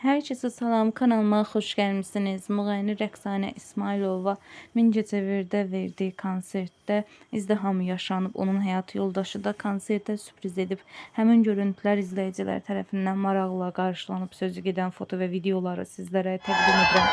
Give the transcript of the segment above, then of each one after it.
Herkese salam, kanalıma hoş gelmişsiniz. Müğənni Rəqsanə İsmailova Mingəçevirdə verdiği konsertdə izdihamı yaşanıb. Onun həyat yoldaşı da konsertə sürpriz edib. Həmin görüntülər izləyicilər tərəfindən maraqla qarşılanıb. Sözü gedən foto və videoları sizlərə təqdim edirəm.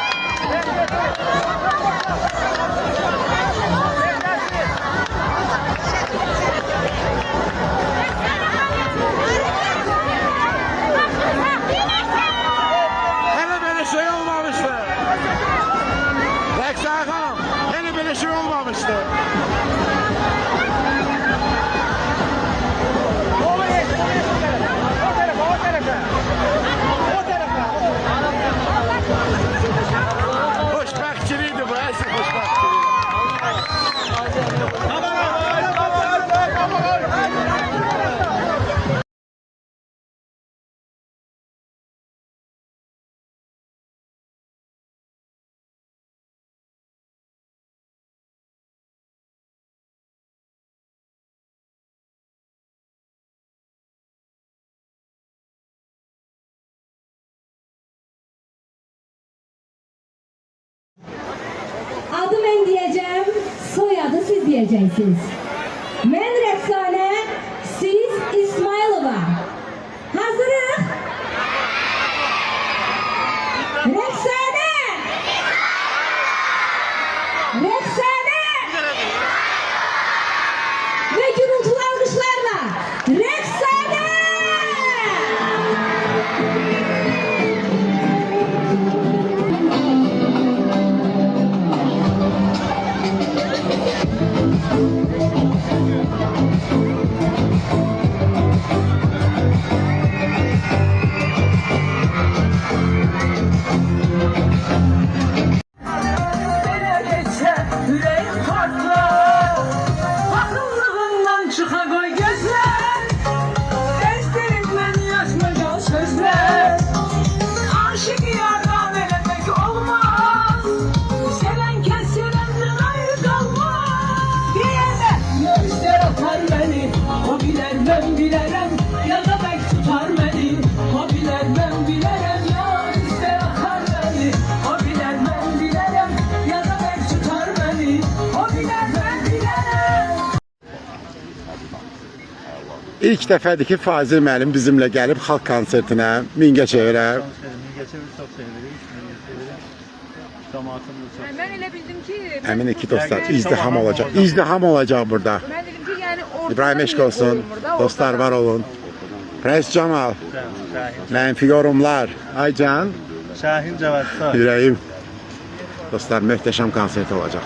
Adı ben diyeceğim, soyadı siz diyeceksiniz. Ben Rəqsanə, siz İsmailova. Hazırıq? Rəqsanə! Rəqsanə! Ve gürültülü alkışlarla Rəqsanə! Ben bilerem ya da belki tutar beni. Hobiler ben bilerem ya ister atar beni. Hobiler ben bilerem ya da belki tutar beni. Hobiler ben bilerem. İlk dəfədir ki, Fazil müəllim bizimlə gəlib xalq konsertinə, Mingəçevirə. Mingəçeviri çox sevirik. Cəmaatını da çox. Ben elə bildim ki... Əmin ki, dostlar, izdiham olacaq. İzdiham olacaq burada. Ben dedim ki yani ortada İbrahim eşq olsun, dostlar var olun. Prens Camal, Şahin. mənfi yorumlar. Aycan, Şahin Cavadsa. ürəyim. Dostlar, möhtəşəm konsert olacaq.